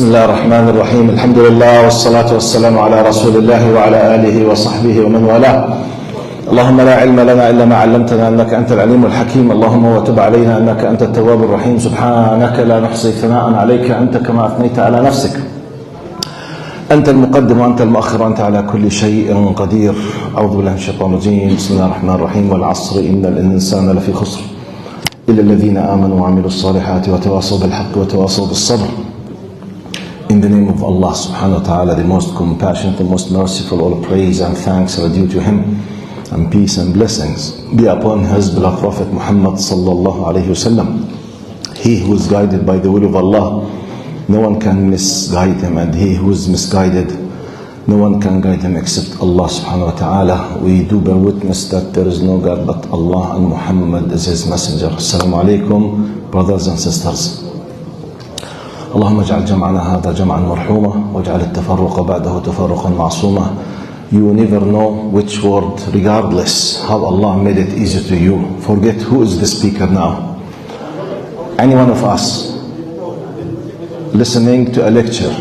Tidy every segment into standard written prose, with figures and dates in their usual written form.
بسم الله الرحمن الرحيم. الحمد لله والصلاة والسلام على رسول الله وعلى آله وصحبه ومن والاه. اللهم لا علم لنا إلا ما علمتنا إنك أنت العليم الحكيم. اللهم وتب علينا إنك أنت التواب الرحيم. سبحانك لا نحصي ثناء عليك أنت كما أثنيت على نفسك. أنت المقدم وأنت المؤخر وأنت على كل شيء قدير. أعوذ بالله من الشيطان الرجيم. بسم الله الرحمن الرحيم. والعصر إن الإنسان لفي خسر إلا الذين آمنوا وعملوا الصالحات وتواصوا بالحق وتواصوا بالصبر. In the name of Allah subhanahu wa ta'ala, the most compassionate, the most merciful, all praise and thanks are due to Him, and peace and blessings be upon His beloved Prophet Muhammad sallallahu alayhi wasallam. He who is guided by the will of Allah, no one can misguide him, and he who is misguided, no one can guide him except Allah subhanahu wa ta'ala. We do bear witness that there is no God but Allah, and Muhammad is His messenger. Assalamu alaikum, brothers and sisters. اللهم اجعل جمعنا هذا جمعا مرحوما واجعل التفرق بعده تفرقا معصوما. You never know which word, regardless how Allah made it easy to you. Forget who is the speaker now. Any one of us listening to a lecture,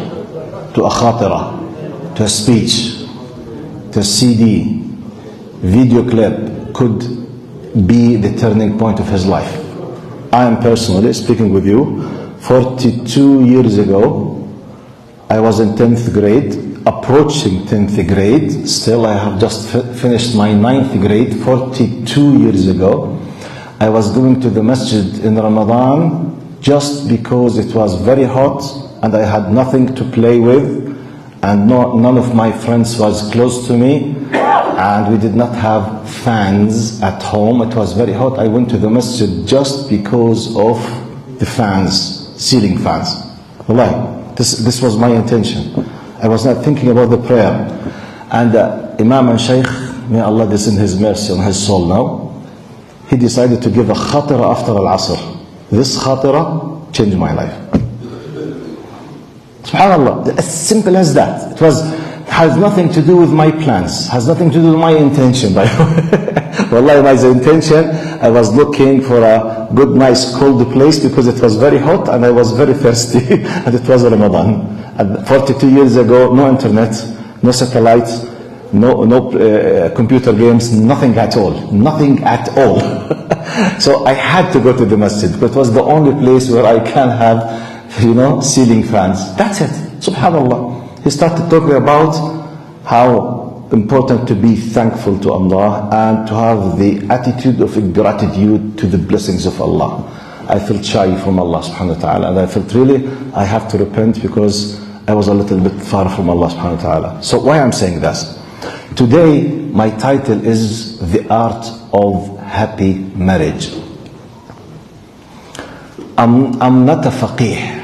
to a khatira, to a speech, to a CD, video clip could be the turning point of his life. I am personally speaking with you. 42 years ago, I was in 10th grade, approaching 10th grade. Still, I have just finished my 9th grade. 42 years ago, I was going to the masjid in Ramadan just because it was very hot and I had nothing to play with, and none of my friends was close to me, and we did not have fans at home. It was very hot. I went to the masjid just because of the fans. Ceiling fans. Wallahi, this was my intention. I was not thinking about the prayer. And Imam and Shaykh, may Allah descend His mercy on his soul now, he decided to give a khatira after al-asr. This khatira changed my life. SubhanAllah, as simple as that. Has nothing to do with my plans, has nothing to do with my intention, by the way. Wallahi, my intention, I was looking for a good, nice, cold place because it was very hot and I was very thirsty, and it was Ramadan. And 42 years ago, no internet, no satellites, no computer games, nothing at all. Nothing at all. So I had to go to the masjid, but it was the only place where I can have, ceiling fans. That's it. SubhanAllah. He started talking about how important to be thankful to Allah and to have the attitude of gratitude to the blessings of Allah. I felt shy from Allah subhanahu wa ta'ala, and I felt really I have to repent because I was a little bit far from Allah subhanahu wa ta'ala. So why I'm saying this? Today my title is The Art of Happy Marriage. I'm not a faqih.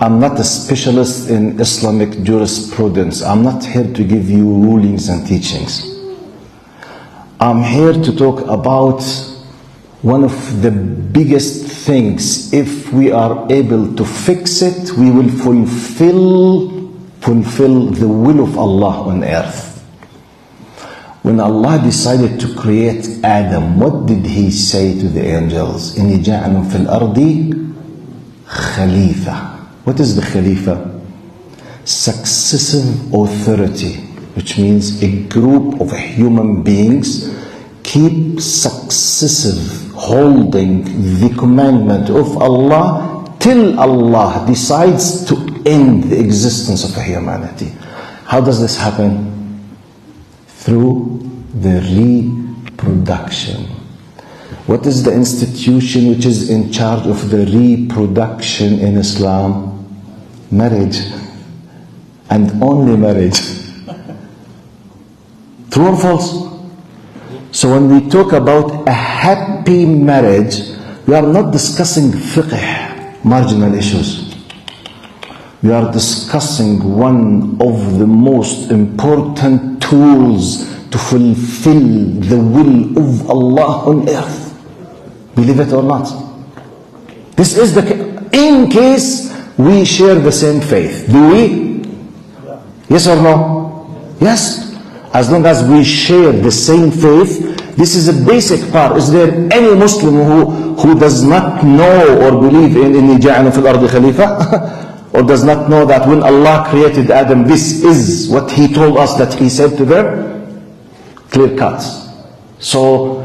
I'm not a specialist in Islamic jurisprudence. I'm not here to give you rulings and teachings. I'm here to talk about one of the biggest things. If we are able to fix it, we will fulfill the will of Allah on earth. When Allah decided to create Adam, what did He say to the angels? إِنِّي جَاعِلٌ فِي الْأَرْضِ خَلِيفَةً. What is the Khalifa? Successive authority, which means a group of human beings keep successive holding the commandment of Allah till Allah decides to end the existence of humanity. How does this happen? Through the reproduction. What is the institution which is in charge of the reproduction in Islam? Marriage, and only marriage. True or false? So when we talk about a happy marriage, we are not discussing fiqh, marginal issues. We are discussing one of the most important tools to fulfill the will of Allah on earth. Believe it or not. This is in case we share the same faith. Do we? Yes or no? Yes. As long as we share the same faith, this is a basic part. Is there any Muslim who does not know or believe in إِنِّي جَاعِلٌ فِي الْأَرْضِ خَلِيفَةً? or does not know that when Allah created Adam, this is what He told us that He said to them? Clear cut. So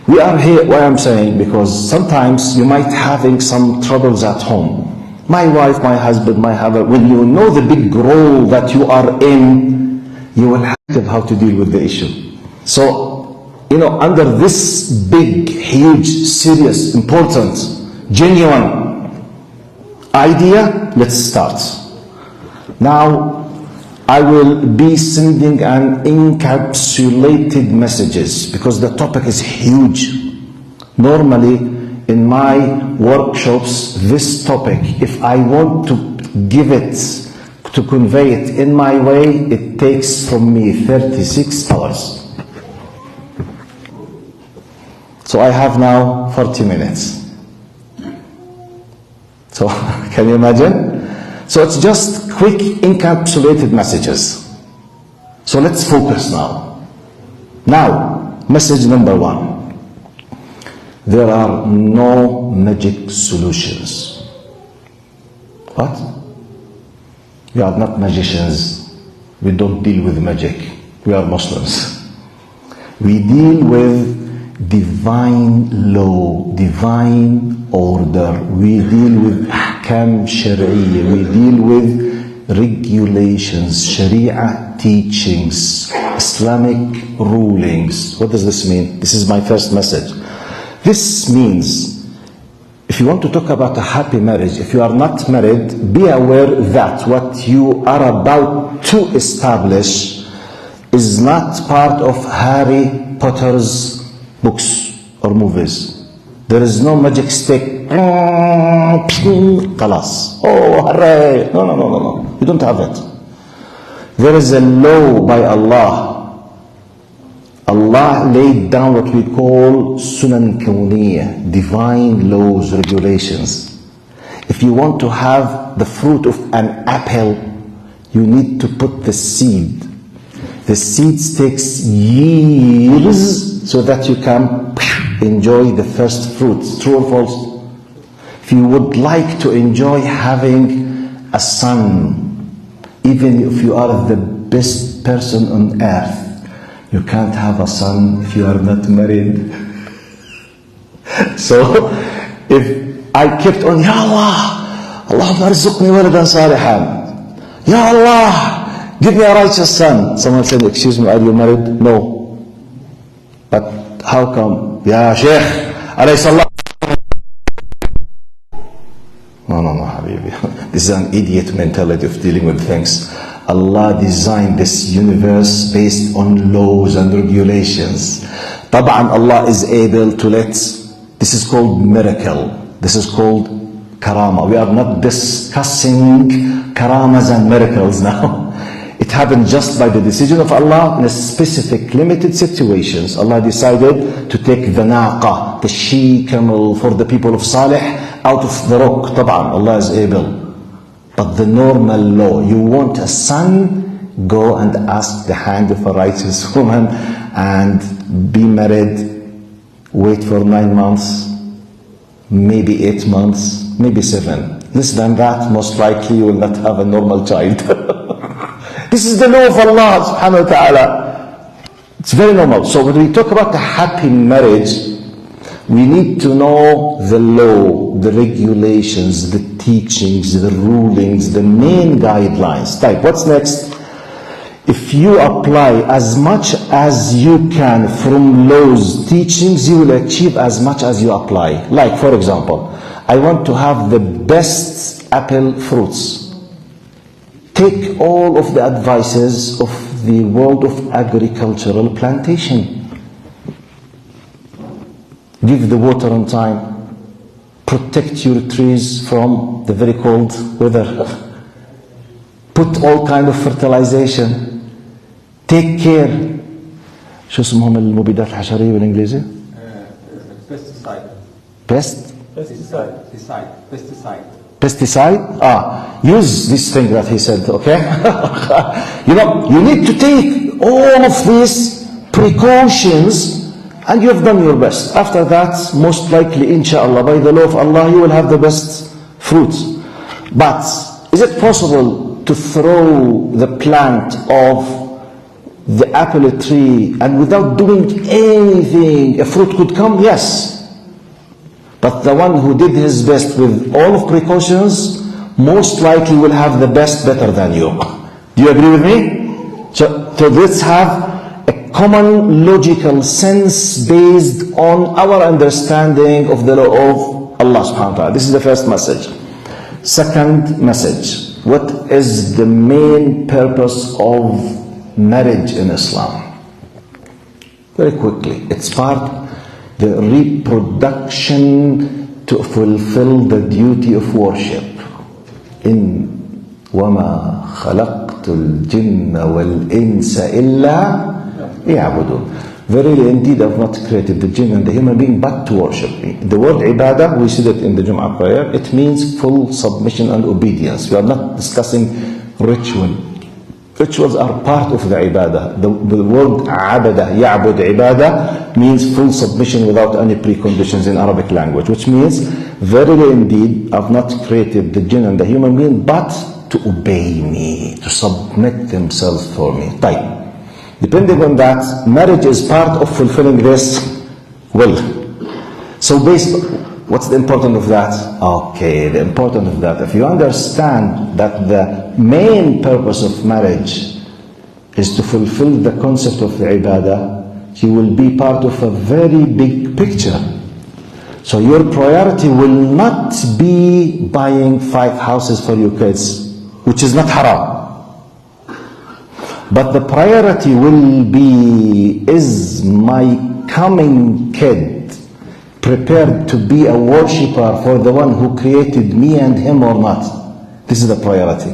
we are here, why I'm saying, because sometimes you might having some troubles at home. My wife, my husband, my husband, when you know the big role that you are in, you will have how to deal with the issue. So, under this big, huge, serious, important, genuine idea, let's start. Now, I will be sending an encapsulated messages because the topic is huge. Normally, in my workshops, this topic, if I want to give it, to convey it in my way, it takes from me 36 hours. So I have now 40 minutes. So, can you imagine? So it's just quick encapsulated messages. So let's focus now. Now, message number 1. There are no magic solutions. What? We are not magicians. We don't deal with magic. We are Muslims. We deal with divine law, divine order. We deal with ahkam shari'iyya. We deal with regulations, sharia teachings, Islamic rulings. What does this mean? This is my first message. This means, if you want to talk about a happy marriage, if you are not married, be aware that what you are about to establish is not part of Harry Potter's books or movies. There is no magic stick. Kalas. Oh, hooray. No. You don't have it. There is a law by Allah. Allah laid down what we call Sunan Kawniyya, divine laws, regulations. If you want to have the fruit of an apple, you need to put the seed. The seeds takes years so that you can enjoy the first fruits. True or false? If you would like to enjoy having a son, even if you are the best person on earth, you can't have a son if you are not married. So, if I kept on, Ya Allah, Allahumma arzuqni waladan salihan. Ya Allah, give me a righteous son. Someone said, excuse me, are you married? No. But how come? Ya Sheikh, alayhi Allah. No, Habibi. This is an idiot mentality of dealing with things. Allah designed this universe based on laws and regulations. Taban, Allah is able to let, this is called miracle. This is called karama. We are not discussing karamas and miracles now. It happened just by the decision of Allah in a specific limited situations. Allah decided to take the naqa, the she camel for the people of Salih out of the rock. Taban, Allah is able. But the normal law, you want a son, go and ask the hand of a righteous woman and be married, wait for 9 months, maybe 8 months, maybe 7. Less than that, most likely you will not have a normal child. This is the law of Allah subhanahu wa ta'ala. It's very normal. So when we talk about a happy marriage, we need to know the law, the regulations, the teachings, the rulings, the main guidelines. Type, what's next? If you apply as much as you can from laws, teachings, you will achieve as much as you apply. Like, for example, I want to have the best apple fruits. Take all of the advices of the world of agricultural plantation. Give the water on time. Protect your trees from the very cold weather. Put all kind of fertilization. Take care. شو اسمهم المبيدات الحشرية بالإنجليزي؟ Pesticide. Pesticide? Use this thing that he said, okay? You need to take all of these precautions and you have done your best. After that, most likely, inshallah, by the law of Allah, you will have the best fruits. But is it possible to throw the plant of the apple tree and without doing anything a fruit could come? Yes. But the one who did his best with all of precautions most likely will have the best better than you. Do you agree with me? So let's have a common logical sense based on our understanding of the law of Allah subhanahu wa ta'ala. This is the first message. Second message. What is the main purpose of marriage in Islam? Very quickly. It's part the reproduction to fulfill the duty of worship. In وَمَا خَلَقْتُ الْجِنَّ وَالْإِنسَ إِلَّا لِيَعْبُدُونَ. Verily indeed I have not created the jinn and the human being but to worship me. The word ibadah, we see that in the Jum'ah prayer, it means full submission and obedience. We are not discussing ritual. Rituals are part of the ibadah. The word abada, ya'bud ibadah, means full submission without any preconditions in Arabic language, which means, verily indeed, I've not created the jinn and the human being, but to obey me, to submit themselves for me. Right. Depending on that, marriage is part of fulfilling this will. So what's the importance of that? Okay, the importance of that, if you understand that the main purpose of marriage is to fulfill the concept of the ibadah, you will be part of a very big picture. So your priority will not be buying 5 houses for your kids, which is not haram. But the priority will be, is my coming kid prepared to be a worshipper for the one who created me and him or not? This is the priority.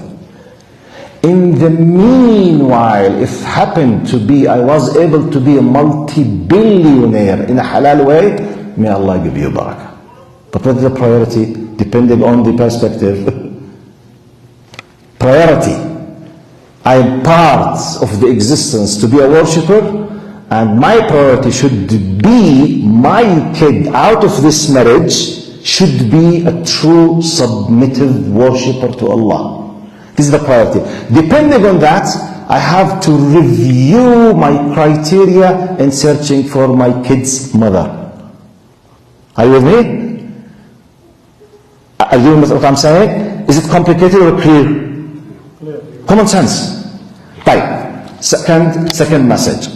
In the meanwhile, if happened to be, I was able to be a multi-billionaire in a halal way, may Allah give you barakah. But what is the priority? Depending on the perspective. Priority. I am part of the existence to be a worshipper, and my priority should be my kid out of this marriage should be a true submissive worshipper to Allah. This is the priority. Depending on that, I have to review my criteria in searching for my kid's mother. Are you with me? Are you with what I'm saying? Is it complicated or clear? Common sense. Right. Second message.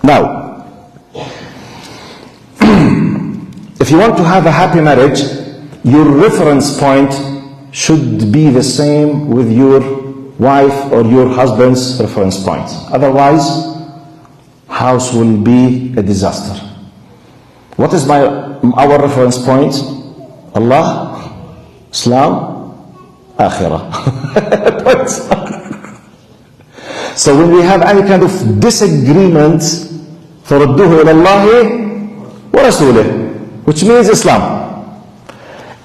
Now, if you want to have a happy marriage, your reference point should be the same with your wife or your husband's reference point. Otherwise, house will be a disaster. What is our reference point? Allah, Islam, Akhirah. So when we have any kind of disagreement, فَرُدُّهُ إِلَى اللَّهِ وَرَسُولِهِ, which means Islam.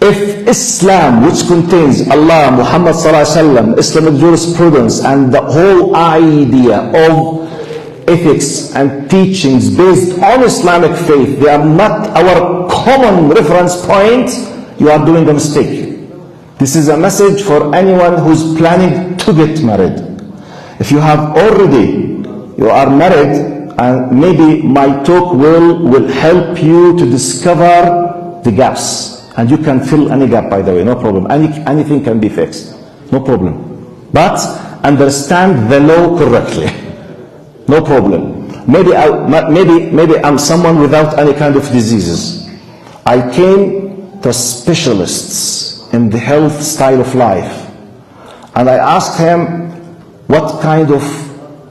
If Islam, which contains Allah, Muhammad sallallahu alaihi wasallam, Islamic jurisprudence, and the whole idea of ethics and teachings based on Islamic faith, they are not our common reference point, you are doing a mistake. This is a message for anyone who's planning to get married. If you have already, you are married, and maybe my talk will help you to discover the gaps. And you can fill any gap, by the way, no problem. Anything can be fixed, no problem. But understand the law correctly, no problem. Maybe I'm someone without any kind of diseases. I came to specialists in the health style of life, and I asked him what kind of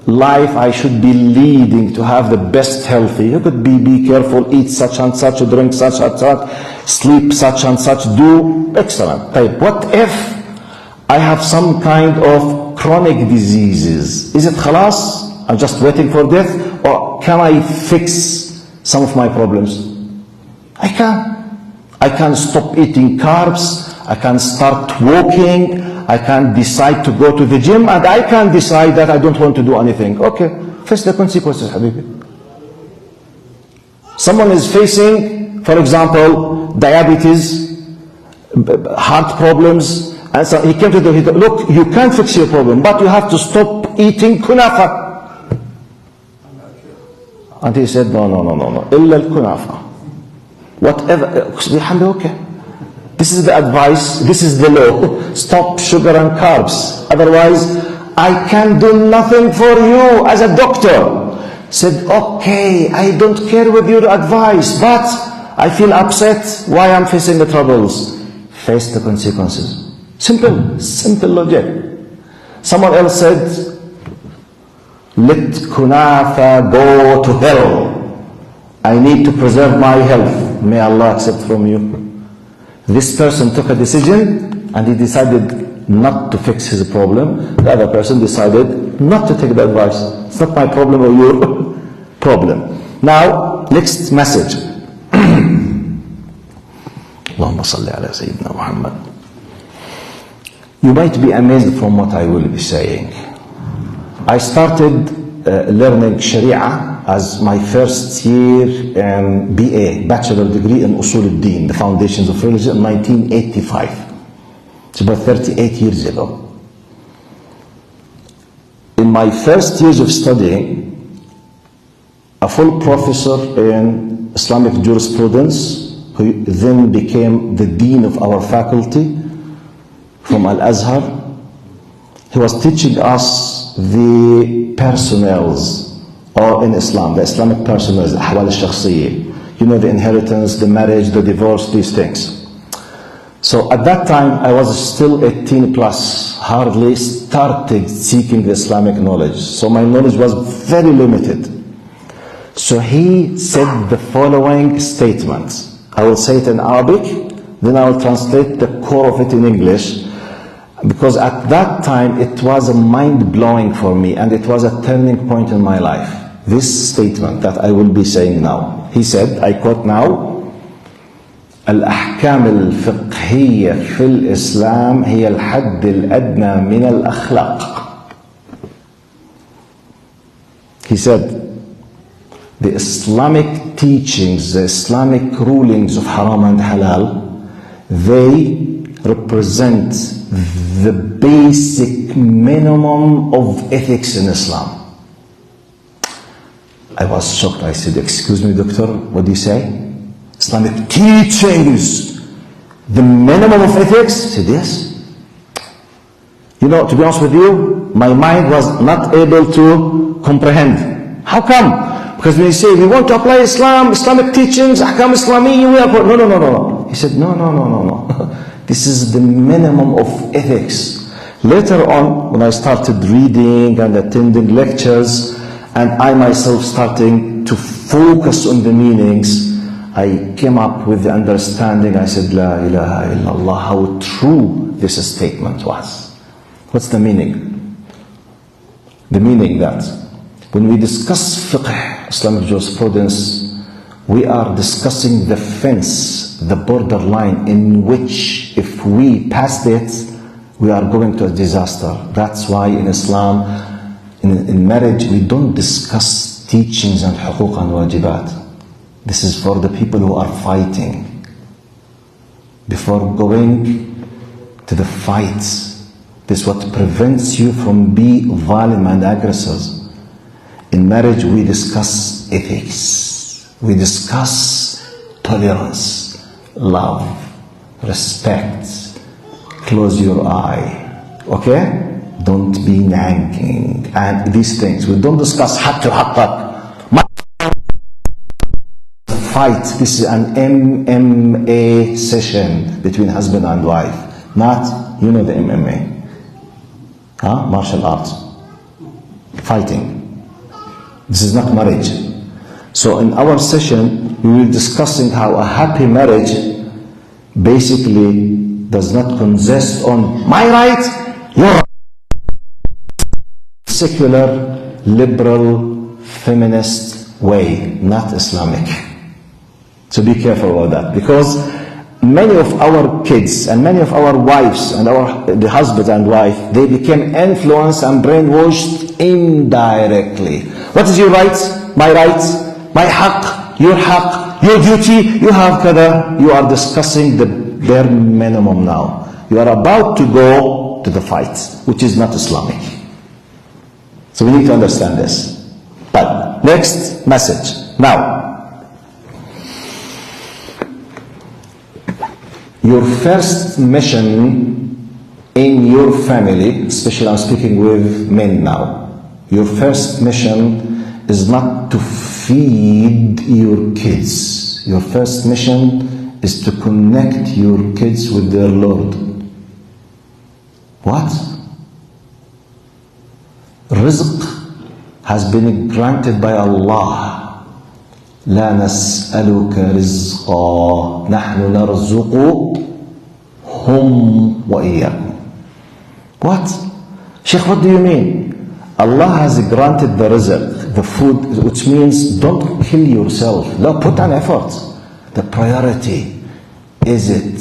life I should be leading to have the best healthy. You could be careful, eat such and such, drink such and such, sleep such and such, do excellent. What if I have some kind of chronic diseases? Is it khalas? I'm just waiting for death? Or can I fix some of my problems? I can. I can stop eating carbs. I can start walking. I can decide to go to the gym, and I can decide that I don't want to do anything. Okay, face the consequences, Habibi. Someone is facing, for example, diabetes, heart problems, And so he came to the, he said, look, you can't fix your problem, but you have to stop eating kunafa. And he said, no. إلا الكنافة. Whatever, okay. This is the advice, this is the law. Stop sugar and carbs. Otherwise, I can do nothing for you as a doctor. Said, okay, I don't care with your advice, but I feel upset. Why I'm facing the troubles? Face the consequences. Simple logic. Someone else said, let kunafa go to hell. I need to preserve my health. May Allah accept from you. This person took a decision and he decided not to fix his problem. The other person decided not to take the advice. It's not my problem or your problem. Now, next message. Allahumma salli ala Sayyidina Muhammad. You might be amazed from what I will be saying. I started learning Sharia as my first year in BA, Bachelor Degree in Usul al-Din, the Foundations of Religion, in 1985. It's about 38 years ago. In my first years of studying, a full professor in Islamic jurisprudence, who then became the dean of our faculty from Al-Azhar, he was teaching us the personnels, or in Islam, the Islamic personnels, ahwal al-shakhsiyya. You know, the inheritance, the marriage, the divorce, these things. So at that time, I was still 18 plus, hardly started seeking the Islamic knowledge. So my knowledge was very limited. So he said the following statement. I will say it in Arabic, then I will translate the core of it in English. Because at that time, it was mind-blowing for me, and it was a turning point in my life. This statement that I will be saying now. He said, I quote now, الأحكام الفقهية في الإسلام هي الحد الأدنى من الأخلاق. He said, the Islamic teachings, the Islamic rulings of haram and halal, they represent the basic minimum of ethics in Islam. I was shocked. I said, excuse me, doctor, what do you say? Islamic teachings, the minimum of ethics? I said, yes. You know, to be honest with you, my mind was not able to comprehend. How come? Because when you say, we want to apply Islam, Islamic teachings, ahkam Islamiyya, we are... No. He said, no. This is the minimum of ethics. Later on, when I started reading and attending lectures, and I myself starting to focus on the meanings, I came up with the understanding. I said, La ilaha illallah, how true this statement was. What's the meaning? The meaning that when we discuss fiqh, Islamic jurisprudence, we are discussing the fence, the borderline in which if we pass it, we are going to a disaster. That's why in Islam, in marriage, we don't discuss teachings and huquq and wajibat. This is for the people who are fighting. Before going to the fight, this is what prevents you from being violent and aggressors. In marriage, we discuss ethics. We discuss tolerance, love, respect. Close your eye. Okay? Don't be nagging and these things. We don't discuss haqqi haqqak. Fight. This is an MMA session between husband and wife. Not, you know the MMA. Martial arts. Fighting. This is not marriage. So in our session, we will discussing how a happy marriage basically does not consist on my right, your right. Secular, liberal, feminist way, not Islamic. So be careful about that, because many of our kids and many of our wives and the husband and wife, they became influenced and brainwashed indirectly. What is your right? My right? My haqq? Your haqq? Your duty? You have kada. You are discussing the bare minimum now. You are about to go to the fight, which is not Islamic. So we need to understand this. But next message. Now, your first mission in your family, especially I'm speaking with men now, your first mission is not to feed your kids. Your first mission is to connect your kids with their Lord. What? Rizq has been granted by Allah. لا نسألك رزقا نحن نرزقهم وإياكم. What? Sheikh, what do you mean? Allah has granted the rizq, the food, which means don't kill yourself. No, put an effort. The priority, is it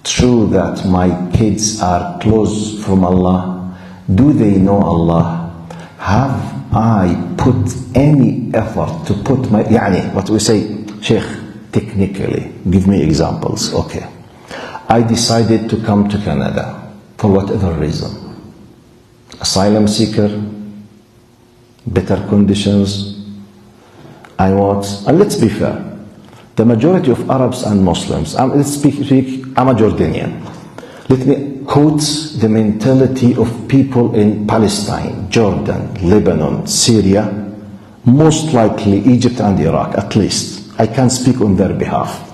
true that my kids are close from Allah? Do they know Allah? Have I put any effort to put my, what we say, Sheikh, technically, give me examples. Okay. I decided to come to Canada for whatever reason. Asylum seeker, better conditions. I want, and let's be fair, the majority of Arabs and Muslims, let's speak, I'm a Jordanian. Let me quote the mentality of people in Palestine, Jordan, Lebanon, Syria, most likely Egypt and Iraq, at least. I can't speak on their behalf.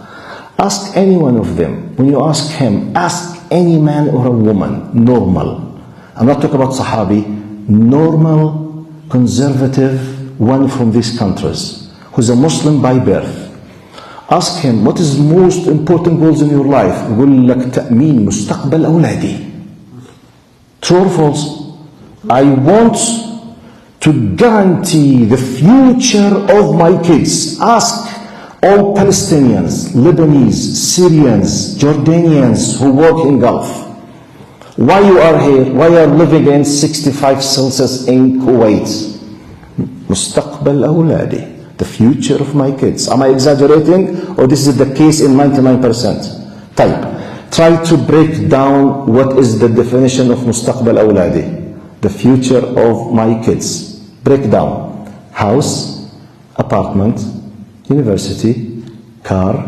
Ask any one of them. When you ask him, ask any man or a woman, normal. I'm not talking about Sahabi, normal, conservative, one from these countries, who's a Muslim by birth. Ask him, what is most important goals in your life? يقول لك تأمين مستقبل أولادي. True or false? I want to guarantee the future of my kids. Ask all Palestinians, Lebanese, Syrians, Jordanians who work in Gulf. Why you are here? Why you are living in 65 Celsius in Kuwait? مستقبل أولادي. The future of my kids. Am I exaggerating? Or this is the case in 99%? Type. Try to break down what is the definition of مستقبل أولادي. The future of my kids. Break down. House, apartment, university, car,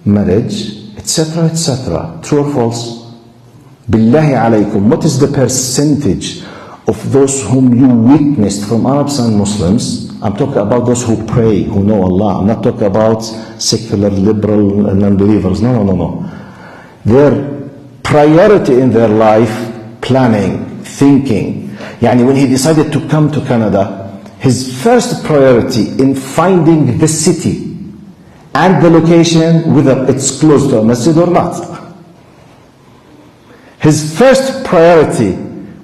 marriage, etc., etc. True or false? Billahi alaykum, what is the percentage of those whom you witnessed from Arabs and Muslims? I'm talking about those who pray, who know Allah. I'm not talking about secular, liberal, non-believers. No. Their priority in their life, planning, thinking. When he decided to come to Canada, his first priority in finding the city and the location, whether it's close to a masjid or not. His first priority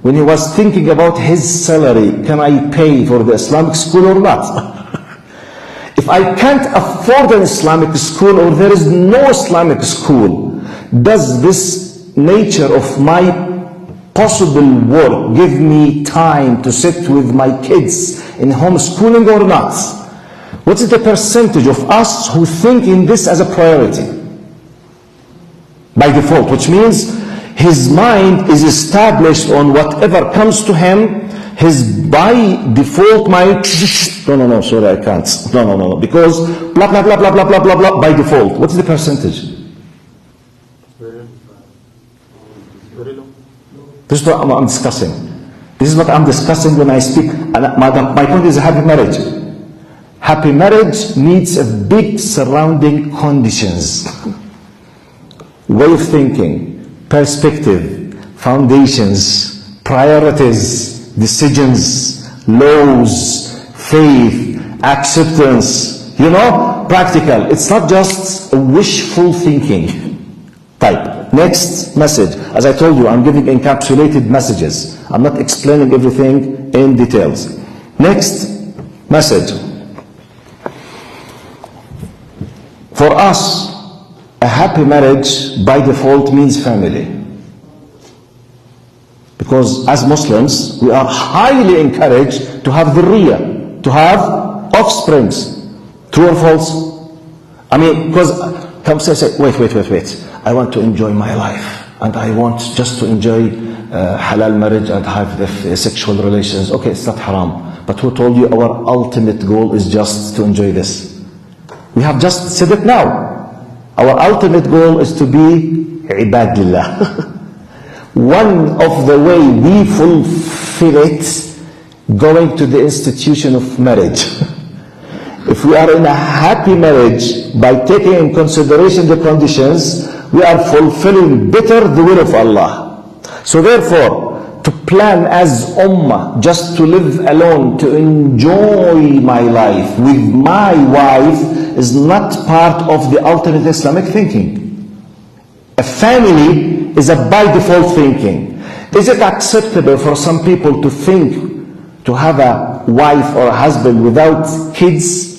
when he was thinking about his salary, can I pay for the Islamic school or not? If I can't afford an Islamic school or there is no Islamic school, does this nature of my possible work give me time to sit with my kids in homeschooling or not? What is the percentage of us who think in this as a priority? By default, which means his mind is established on whatever comes to him. His by default mind, no, sorry, I can't. No, because blah, blah, blah, blah, blah, blah, blah, blah, by default. What is the percentage? This is what I'm discussing. This is what I'm discussing when I speak. My point is happy marriage. Happy marriage needs a big surrounding conditions. Way of thinking. Perspective, foundations, priorities, decisions, laws, faith, acceptance, practical. It's not just a wishful thinking type. Next message. As I told you, I'm giving encapsulated messages. I'm not explaining everything in details. Next message. For us, a happy marriage by default means family. Because as Muslims, we are highly encouraged to have dhurriya, to have offsprings. True or false? Because come say, wait. I want to enjoy my life. and I want just to enjoy halal marriage and have the sexual relations. Okay, it's not haram. But who told you our ultimate goal is just to enjoy this? We have just said it now. Our ultimate goal is to be ibadillah. One of the way we fulfill it, going to the institution of marriage. If we are in a happy marriage, by taking in consideration the conditions, we are fulfilling better the will of Allah. So therefore, to plan as ummah, just to live alone, to enjoy my life with my wife, is not part of the ultimate Islamic thinking. A family is a by default thinking. Is it acceptable for some people to think to have a wife or a husband without kids?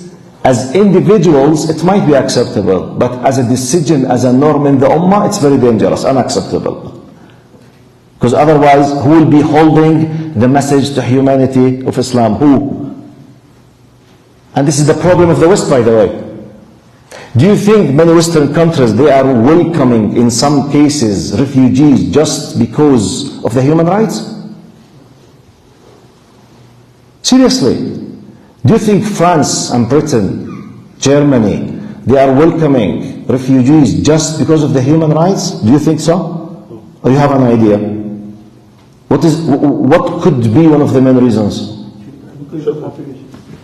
As individuals, it might be acceptable, but as a decision, as a norm in the ummah, it's very dangerous, unacceptable. Because otherwise, who will be holding the message to humanity of Islam? Who? And this is the problem of the West, by the way. Do you think many Western countries, they are welcoming, in some cases, refugees just because of the human rights? Seriously. Do you think France and Britain, Germany, they are welcoming refugees just because of the human rights? Do you think so? Or you have an idea? What could be one of the main reasons?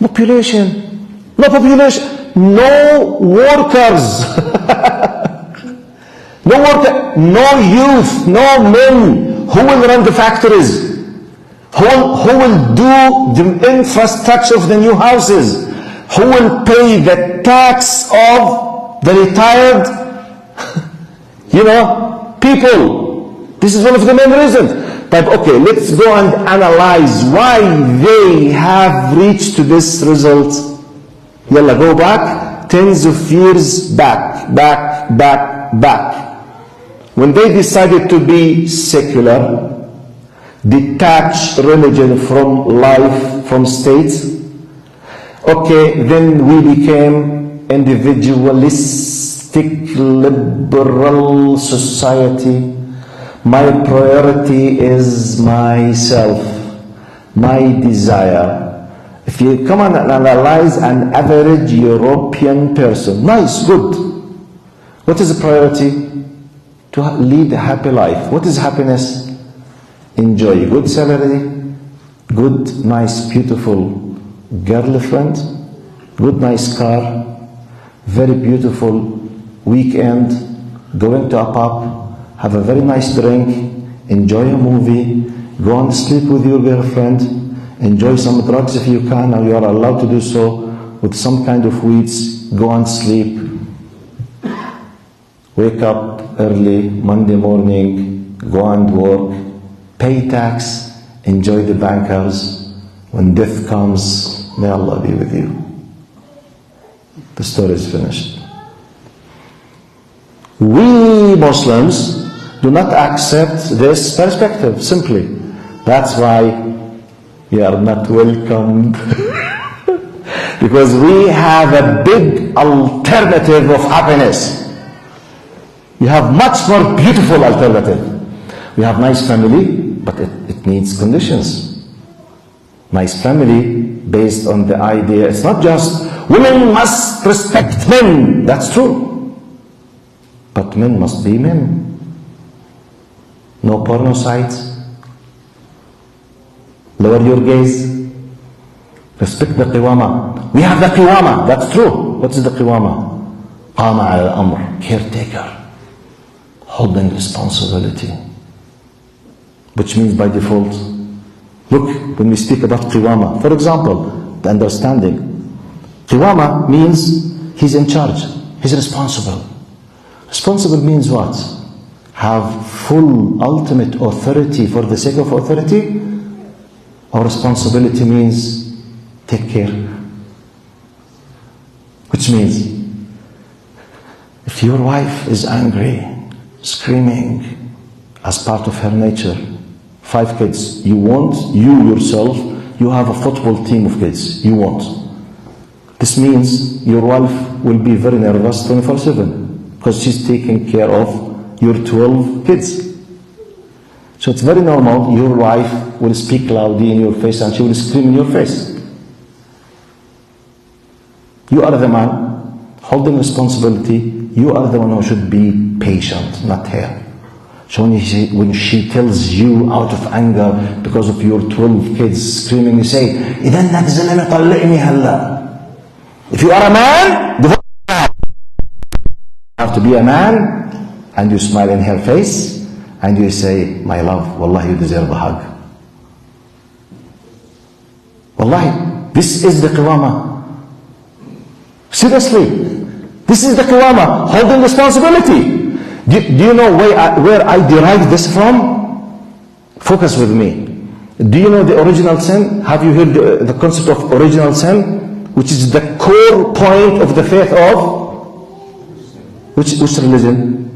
Population. No population. No workers. No worker. No youth. No men. Who will run the factories? Who will do the infrastructure of the new houses? Who will pay the tax of the retired, people? This is one of the main reasons. But okay, let's go and analyze why they have reached to this result. Yalla, go back tens of years back. When they decided to be secular, detach religion from life, from state. Okay, then we became individualistic, liberal society. My priority is myself, my desire. If you come and analyze an average European person, nice, good. What is the priority? To lead a happy life. What is happiness? Enjoy good salary, good, nice, beautiful girlfriend, good, nice car, very beautiful weekend, going to a pub, have a very nice drink, enjoy a movie, go and sleep with your girlfriend, enjoy some drugs if you can, or you are allowed to do so, with some kind of weeds, go and sleep, wake up early, Monday morning, go and work, pay tax, enjoy the bankers. When death comes, may Allah be with you. The story is finished. We Muslims do not accept this perspective, simply. That's why we are not welcomed. Because we have a big alternative of happiness. We have much more beautiful alternative. We have nice family, but it needs conditions. Nice family based on the idea, it's not just women must respect men. That's true. But men must be men. No porno sites. Lower your gaze. Respect the qiwama. We have the qiwama. That's true. What is the qiwama? Qama ala al-amr. Caretaker. Holding responsibility. Which means by default, look, when we speak about qiwama, for example, the understanding. Qiwama means he's in charge. He's responsible. Responsible means what? Have full ultimate authority for the sake of authority? Or responsibility means take care. Which means, if your wife is angry, screaming as part of her nature, 5 kids, you yourself, you have a football team of kids, you want. This means your wife will be very nervous 24/7 because she's taking care of your 12 kids. So it's very normal, your wife will speak loudly in your face and she will scream in your face. You are the man holding responsibility. You are the one who should be patient, not her. So when she tells you out of anger because of your 12 kids screaming, you say, إذا إنك زلمة طلقني هلا. If you are a man, you have to be a man, and you smile in her face, and you say, my love, wallahi, you deserve a hug. Wallahi, this is the qawama. Seriously, this is the qawama, holding responsibility. Do you know where I derived this from? Focus with me. Do you know the original sin? Have you heard the concept of original sin? Which is the core point of the faith of? Which religion?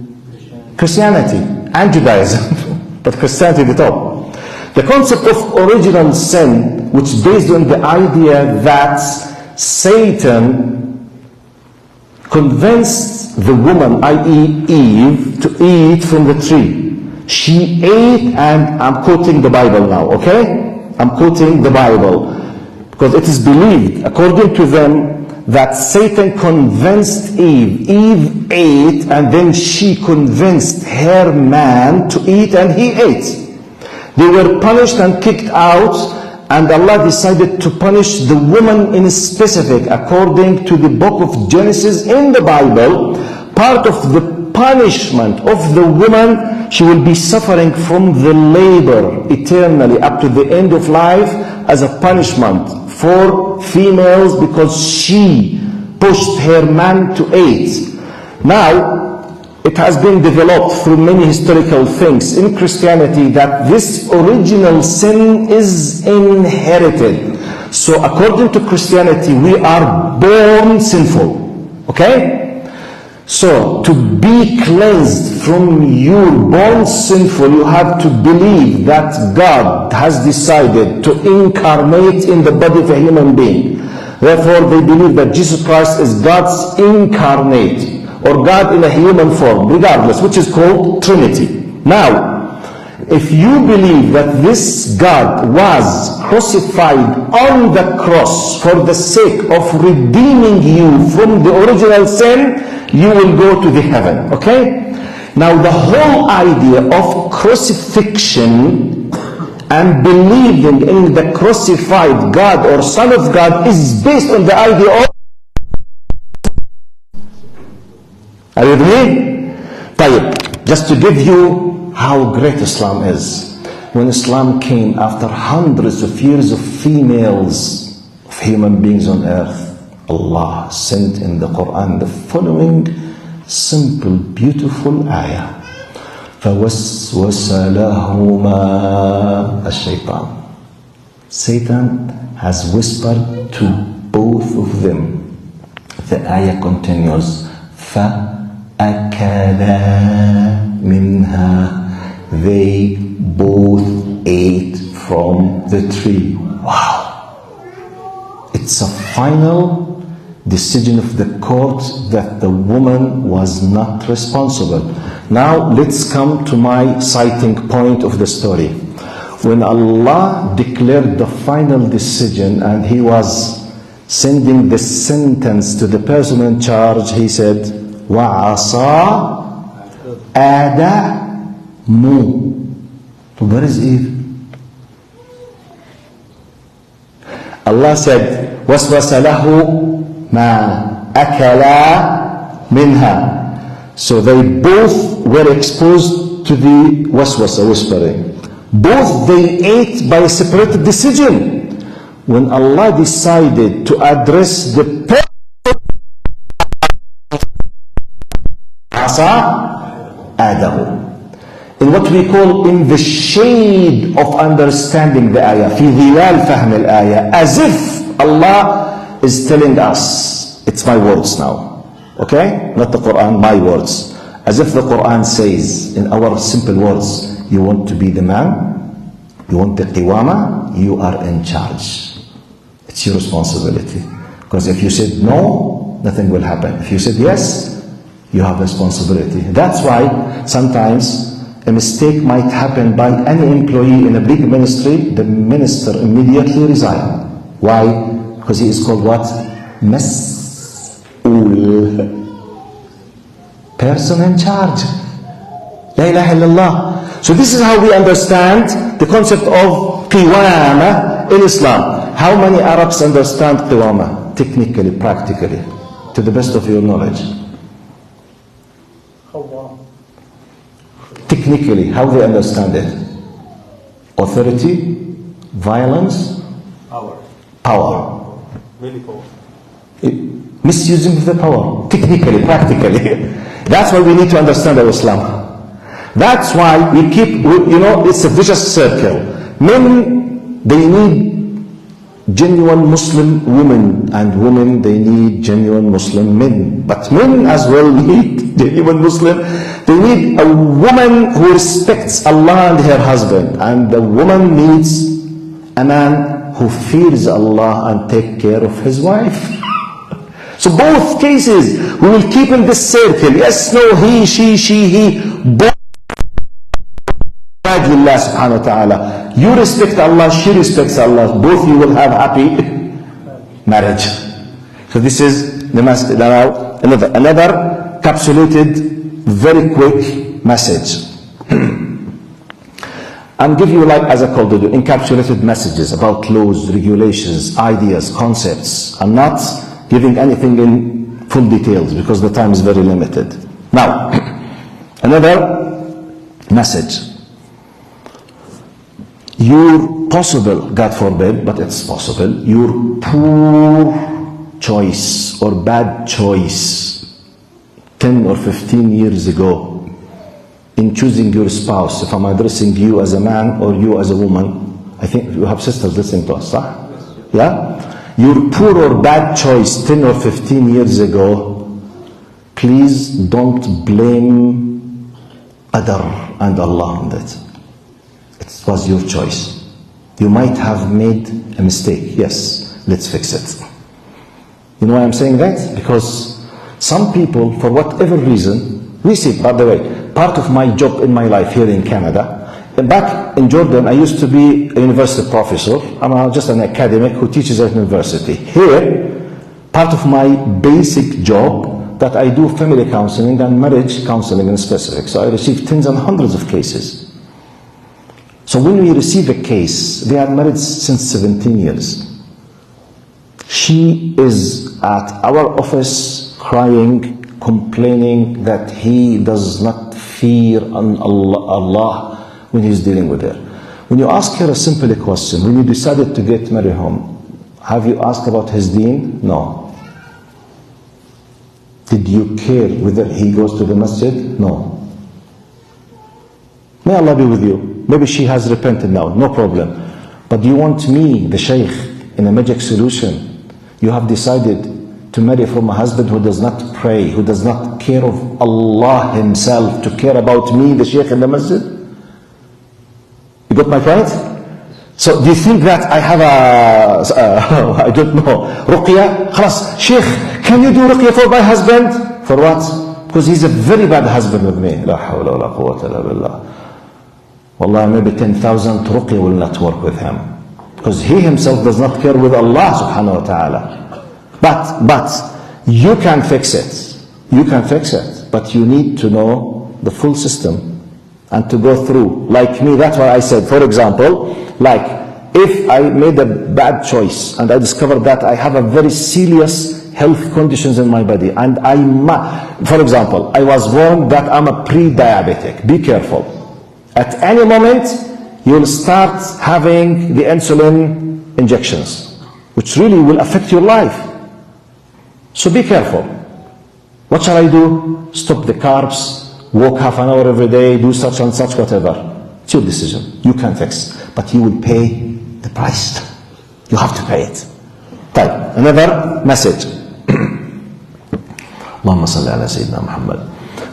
Christianity and Judaism. But Christianity at the top. The concept of original sin, which is based on the idea that Satan convinced the woman, i.e. Eve, to eat from the tree. She ate, and I'm quoting the Bible now, okay? I'm quoting the Bible. Because it is believed, according to them, that Satan convinced Eve. Eve ate, and then she convinced her man to eat, and he ate. They were punished and kicked out, and Allah decided to punish the woman in specific. According to the book of Genesis in the Bible, part of the punishment of the woman, she will be suffering from the labor eternally up to the end of life as a punishment for females, because she pushed her man to eat. Now, it has been developed through many historical things in Christianity that this original sin is inherited. So according to Christianity, we are born sinful. Okay? So to be cleansed from your born sinful, you have to believe that God has decided to incarnate in the body of a human being. Therefore, they believe that Jesus Christ is God's incarnate, or God in a human form, regardless, which is called Trinity. Now, if you believe that this God was crucified on the cross for the sake of redeeming you from the original sin, you will go to the heaven, okay? Now, the whole idea of crucifixion and believing in the crucified God or Son of God is based on the idea of... Are you with me? طيب, just to give you how great Islam is. When Islam came after hundreds of years of females, of human beings on earth, Allah sent in the Quran the following simple, beautiful ayah. فَوَسْوَسَ لَهُمَا الشَّيْطَانِ. Satan has whispered to both of them. The ayah continues, فَأَكَلَا مِنْهَا. They both ate from the tree. Wow! It's a final decision of the court that the woman was not responsible. Now let's come to my citing point of the story. When Allah declared the final decision and He was sending the sentence to the person in charge, He said, وَعَصَى آدَمُ. So where is Eve? Allah said, وَسْوَسَ لَهُ مَا أَكَلَا مِنْهَا. So they both were exposed to the waswasa, whispering. Both they ate by a separate decision. When Allah decided to address the person, Adam, in what we call in the shade of understanding the ayah, في ظلال فهم الآية, as if Allah is telling us, it's my words now, okay? Not the Quran, my words. As if the Quran says, in our simple words, you want to be the man, you want the qiwama, you are in charge. It's your responsibility. Because if you said no, nothing will happen. If you said yes, you have responsibility. That's why sometimes a mistake might happen by any employee in a big ministry, the minister immediately resign. Why? Because he is called what? Mas'ul. Person in charge. La ilaha illallah. So this is how we understand the concept of qiwama in Islam. How many Arabs understand qiwama? Technically, practically, to the best of your knowledge. Technically, how they understand it? Authority, violence, power. Really power. Misusing of the power, technically, practically. That's why we need to understand our Islam. That's why we keep, it's a vicious circle. Men, they need genuine Muslim women, and women, they need genuine Muslim men. But men as well need genuine Muslim. They need a woman who respects Allah and her husband, and the woman needs a man who fears Allah and take care of his wife. So both cases, we will keep in this circle. Yes, no, he, she, he, both. Allah subhanahu wa ta'ala. You respect Allah, she respects Allah. Both you will have happy marriage. So this is the message. Now another capsulated, very quick message. I'm giving you, like as I called it, encapsulated messages about laws, regulations, ideas, concepts. I'm not giving anything in full details because the time is very limited. Now, another message. Your possible, God forbid, but it's possible, your poor choice or bad choice 10 or 15 years ago in choosing your spouse, if I'm addressing you as a man or you as a woman, I think you have sisters listening to us, huh? Yeah? Your poor or bad choice 10 or 15 years ago, please don't blame Qadar and Allah on that. It was your choice. You might have made a mistake. Yes, let's fix it. You know why I'm saying that? Because some people, for whatever reason, we see, by the way, part of my job in my life here in Canada, back in Jordan, I used to be a university professor. I'm just an academic who teaches at university. Here, part of my basic job that I do family counseling and marriage counseling in specific. So I receive tens and hundreds of cases. So when we receive a case, they are married since 17 years. She is at our office crying, complaining that he does not fear Allah when he's dealing with her. When you ask her a simple question, when you decided to get married home, have you asked about his deen? No. Did you care whether he goes to the masjid? No. May Allah be with you. Maybe she has repented now, no problem. But do you want me, the Shaykh, in a magic solution? You have decided to marry from a husband who does not pray, who does not care of Allah himself, to care about me, the Shaykh in the masjid? You got my point? So do you think that I have I don't know, ruqya? Khalas, Shaykh, can you do ruqya for my husband? For what? Because he's a very bad husband with me. La hawla wa la quwwata illa billah. Wallah, maybe 10,000 ruqya will not work with him. Because he himself does not care with Allah subhanahu wa ta'ala. But you can fix it. You can fix it. But you need to know the full system and to go through. Like me, that's why I said, for example, like if I made a bad choice and I discovered that I have a very serious health conditions in my body, and for example, I was warned that I'm a pre-diabetic. Be careful. At any moment, you'll start having the insulin injections, which really will affect your life. So be careful. What shall I do? Stop the carbs, walk half an hour every day, do such and such, whatever. It's your decision. You can fix. But you will pay the price. You have to pay it. طيب, another message. Allahumma salli ala Sayyidina Muhammad.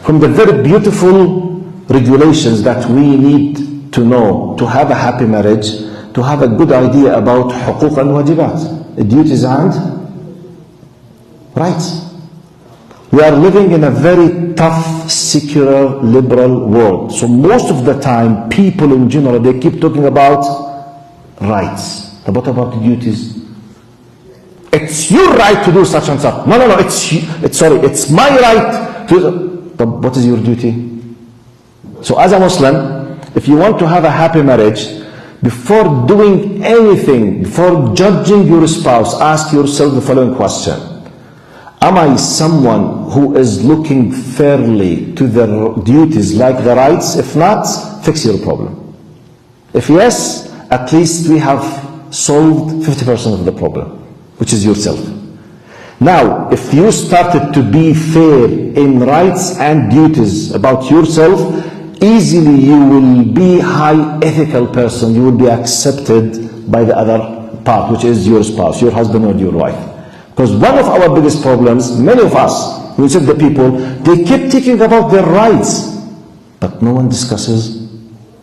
From the very beautiful regulations that we need to know to have a happy marriage, to have a good idea about حقوق and wajibat, duties and rights. We are living in a very very tough, secular, liberal world. So most of the time, people in general, they keep talking about rights. But what about the duties? It's your right to do such and such. No, it's my right to. But what is your duty? So as a Muslim, if you want to have a happy marriage, before doing anything, before judging your spouse, ask yourself the following question. Am I someone who is looking fairly to the duties like the rights? If not, fix your problem. If yes, at least we have solved 50% of the problem, which is yourself. Now, if you started to be fair in rights and duties about yourself, easily you will be a high ethical person. You will be accepted by the other part, which is your spouse, your husband or your wife. Because one of our biggest problems, many of us, we said the people, they keep thinking about their rights, but no one discusses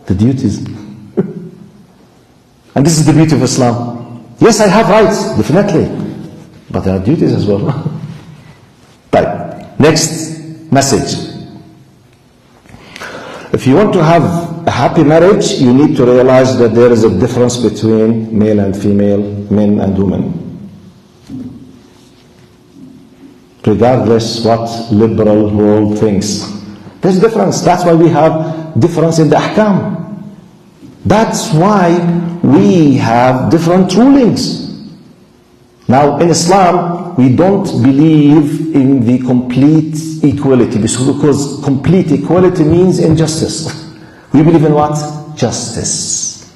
the duties. And this is the beauty of Islam. Yes, I have rights, definitely, but there are duties as well. Right. Next message. If you want to have a happy marriage, you need to realize that there is a difference between male and female, men and women. Regardless what liberal world thinks, there's a difference. That's why we have difference in the ahkam. That's why we have different rulings. Now in Islam, we don't believe in the complete equality, because complete equality means injustice. We believe in what? Justice.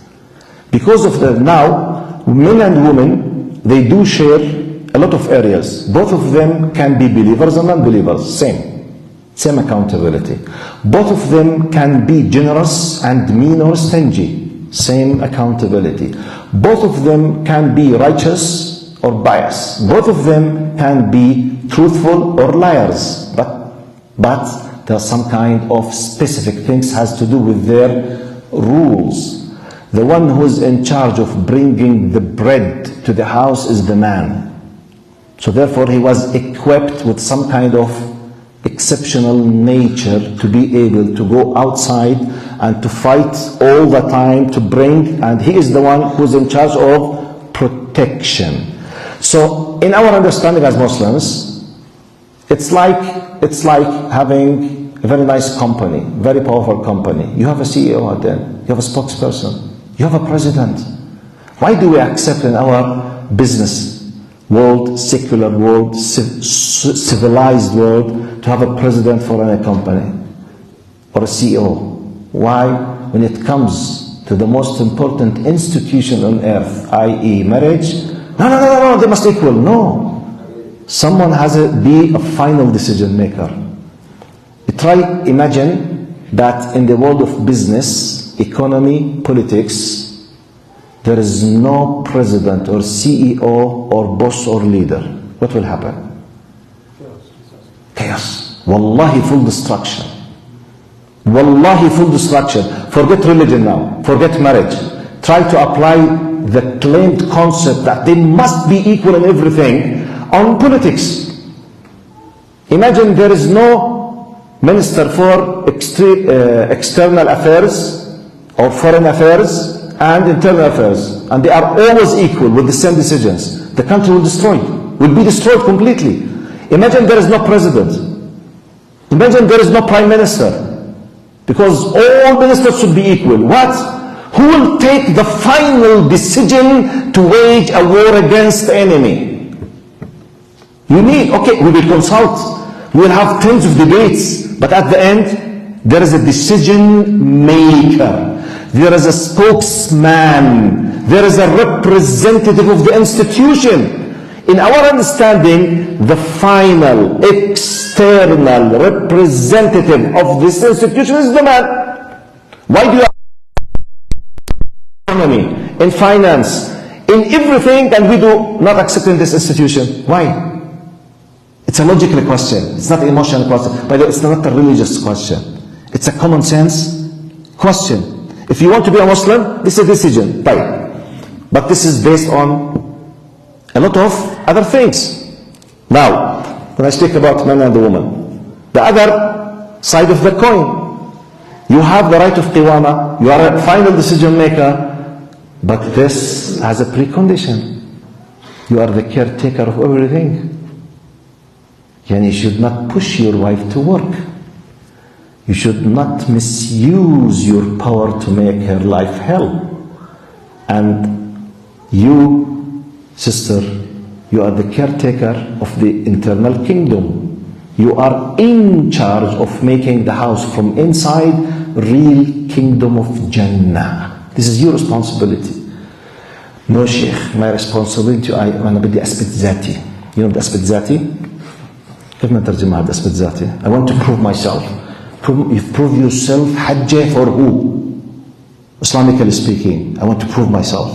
Because of that, now men and women, they do share a lot of areas. Both of them can be believers and non-believers. Same accountability. Both of them can be generous and mean or stingy. Same accountability. Both of them can be righteous or biased. Both of them can be truthful or liars. But there are some kind of specific things has to do with their rules. The one who is in charge of bringing the bread to the house is the man. So therefore he was equipped with some kind of exceptional nature to be able to go outside and to fight all the time to bring, and he is the one who's in charge of protection. So in our understanding as Muslims, it's like having a very nice company, very powerful company. You have a CEO then, you have a spokesperson, you have a president. Why do we accept in our business world, secular world, civilized world, to have a president for any company or a CEO? Why? When it comes to the most important institution on earth, i.e. marriage, no, they must equal. No. Someone has to be a final decision maker. Imagine that in the world of business, economy, politics, there is no president or CEO or boss or leader. What will happen? Chaos. Wallahi, full destruction. Wallahi, full destruction. Forget religion now. Forget marriage. Try to apply the claimed concept that they must be equal in everything on politics. Imagine there is no minister for external affairs or foreign affairs and internal affairs, and they are always equal with the same decisions. The country will be destroyed completely. Imagine there is no president. Imagine there is no prime minister, because all ministers should be equal. What? Who will take the final decision to wage a war against the enemy? We will consult. We will have tens of debates, but at the end, there is a decision maker. There is a spokesman. There is a representative of the institution. In our understanding, the final external representative of this institution is the man. Why do you economy, in finance, in everything, and we do not accept in this institution? Why? It's a logical question. It's not an emotional question. By the way, it's not a religious question. It's a common sense question. If you want to be a Muslim, this is a decision. But this is based on a lot of other things. Now, when I speak about men and women, the other side of the coin. You have the right of qiwama, you are a final decision maker, but this has a precondition. You are the caretaker of everything. And you should not push your wife to work. You should not misuse your power to make her life hell. And you, sister, you are the caretaker of the internal kingdom. You are in charge of making the house from inside real kingdom of Jannah. This is your responsibility. No Sheikh, my responsibility أنا بدي أثبت ذاتي. You know the أثبت ذاتي? كيف نترجمها بأثبت ذاتي? I want to prove myself. Prove yourself. حجة for who? Islamically speaking, I want to prove myself.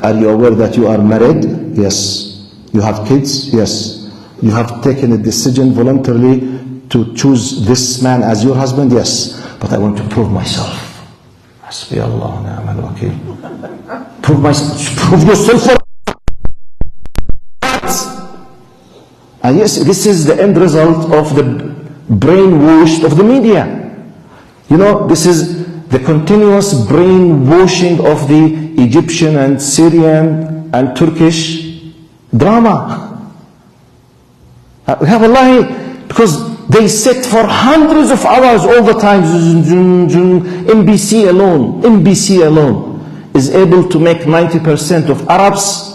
Are you aware that you are married? Yes. You have kids? Yes. You have taken a decision voluntarily to choose this man as your husband? Yes. But I want to prove myself. حسبي الله ونعم الوكيل. Prove myself. Prove yourself for what? And yes, this is the end result of the brainwash of the media. You know, this is the continuous brainwashing of the Egyptian and Syrian and Turkish drama. Wallahi, because they sit for hundreds of hours all the time. MBC alone is able to make 90% of Arabs,